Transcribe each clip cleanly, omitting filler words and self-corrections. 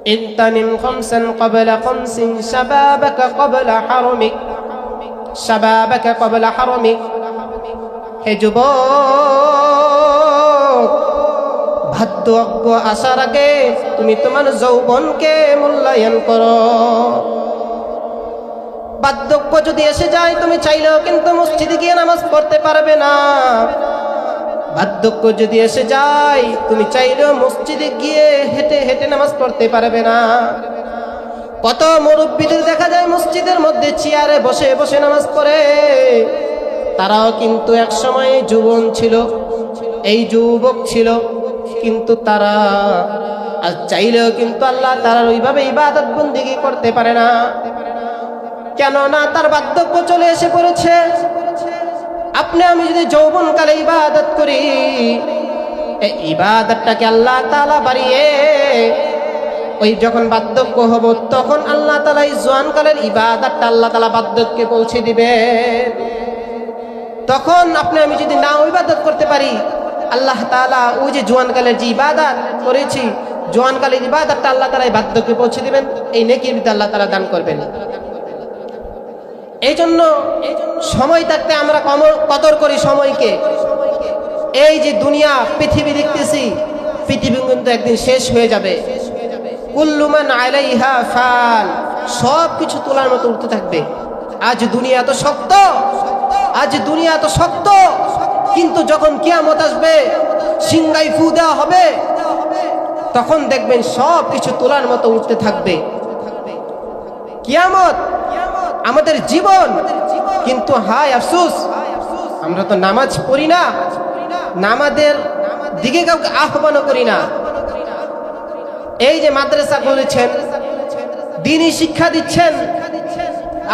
ইগতানিম খামসান ক্বাবলা খামসিন শাবাবাকা ক্বাবলা হারমিক, শাবাবাকা ক্বাবলা হারমিক। হে যুবক, ভাগ্য আসার আগে তুমি তোমার যৌবনকে মূল্যায়ন করো। বার্ধক্য যদি এসে যায় তুমি চাইলেও কিন্তু মসজিদে গিয়ে নামাজ পড়তে পারবে না। বার্ধক্য যদি এসে যায় তুমি চাইলেও মসজিদে গিয়ে হেঁটে হেঁটে নামাজ পড়তে পারবে না। কত মুরব্বীদের দেখা যায় মসজিদের মধ্যে চেয়ারে বসে বসে নামাজ পড়ে। তারাও কিন্তু এক সময় যুবন ছিল, এই যুবক ছিল, কিন্তু তারা আজ চাইলেও কিন্তু আল্লাহ তাআলার ওইভাবে ইবাদত বন্দেগী করতে পারে না। কেননা তার বার্ধক্য চলে এসে পড়েছে। আপনি আমি যদি যৌবনকালে ইবাদত করি, এই ইবাদতটাকে আল্লাহ তাআলা বাড়িয়ে ওই যখন বার্ধক্য হব তখন আল্লাহ তাআলা এই জওয়ানকালের ইবাদতটা আল্লাহ তাআলা বার্ধক্যে পৌঁছে দিবে। তখন আপনি আমি যদি না ইবাদত করতে পারি, আল্লাহ তাআলা ওই যে জওয়ানকালের যে ইবাদত করেছি, জওয়ানকালের ইবাদতটা আল্লাহ তাআলা এই বার্ধক্যে পৌঁছে দিবেন, এই নেকির বিদা আল্লাহ তাআলা দান করবেন। এই জন্য সময় থাকতে আমরা কদর করি সময়কে। এই যে দুনিয়া পৃথিবী দেখতেছি, পৃথিবী কিন্তু একদিন শেষ হয়ে যাবে। কুল্লু মান আলাইহা ফান, সব কিছু তোলার মতো উঠতে থাকবে। আজ দুনিয়া তো শক্ত, আজ দুনিয়া তো শক্ত, কিন্তু যখন কিয়ামত আসবে, সিংহায় ফু দেওয়া হবে, তখন দেখবেন সব কিছু তোলার মতো উঠতে থাকবে। কিয়ামত আমাদের জীবন, কিন্তু হায় আফসোস আমরা তো নামাজ পড়ি না, নামাজের দিকে কাউকে আহ্বানও করি না। এই যে মাদ্রাসা খুলেছেন, দ্বীনি শিক্ষা দিচ্ছেন,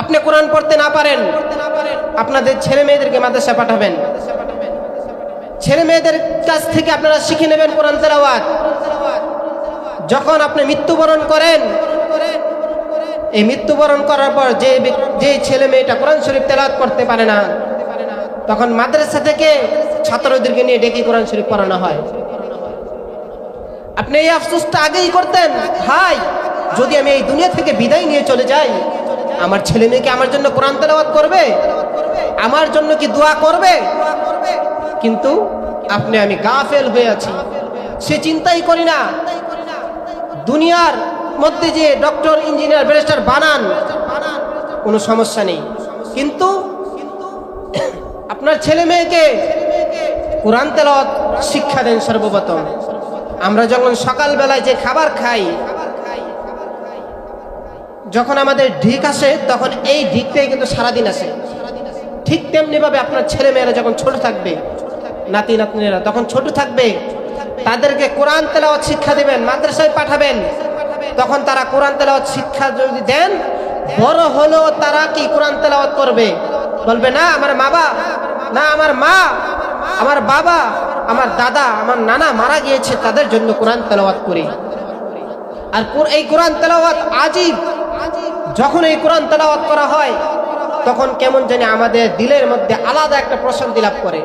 আপনি কোরআন পড়তে না পারেন, আপনাদের ছেলে মেয়েদেরকে মাদ্রাসা পাঠাবেন, ছেলে মেয়েদের কাছ থেকে আপনারা শিখে নেবেন কোরআন তেলাওয়াত। যখন আপনি মৃত্যুবরণ করেন, এই মৃত্যুবরণ করার পর যে ছেলে মেয়েটা কোরআন শরীফ তেলাওয়াত করতে পারে না, তখন মাদ্রাসা থেকে ছাত্রদেরকে নিয়ে ডেকে কোরআন শরীফ পড়ানো হয়। আপনি এই আফসোসটা আগেই করতেন, হাই যদি আমি এই দুনিয়া থেকে বিদায় নিয়ে চলে যাই, আমার ছেলে মেয়েকে আমার জন্য কোরআন তেলাওয়াত করবে, আমার জন্য কি দোয়া করবে? কিন্তু আপনি আমি গাফেল হয়ে আছি, সে চিন্তাই করি না। দুনিয়ার মধ্যে যে ডক্টর, ইঞ্জিনিয়ার, ব্যারিস্টার বানান, কোনো সমস্যা নেই, কিন্তু আপনার ছেলে মেয়েকে কোরআন তেলাওয়াত শিক্ষা দেন সর্বপ্রথম। আমরা যখন সকালবেলায় যে খাবার খাই, যখন আমাদের ঢিক আসে, তখন এই ঢিকটাই কিন্তু সারাদিন আসে। ঠিক তেমনি ভাবে আপনার ছেলে মেয়েরা যখন ছোট থাকবে, নাতি নাতনিরা তখন ছোট থাকবে, তাদেরকে কোরআন তেলাওয়াত শিক্ষা দিবেন, মাদ্রাসায় পাঠাবেন। তখন তারা কোরআন তেলাওয়াত শিক্ষা যদি দেন, বড় হলো তারা কি কোরআন তেলাওয়াত করবে? বলবে না আমার বাবা, না আমার মা, আমার বাবা, আমার দাদা, আমার নানা মারা গিয়েছে, তাদের জন্য কোরআন তেলাওয়াত করি। আর এই কোরআন তেলাওয়াত আজীব, যখন এই কোরআন তেলাওয়াত করা হয় তখন কেমন জানি আমাদের দিলের মধ্যে আলাদা একটা প্রশান্তি লাভ করে।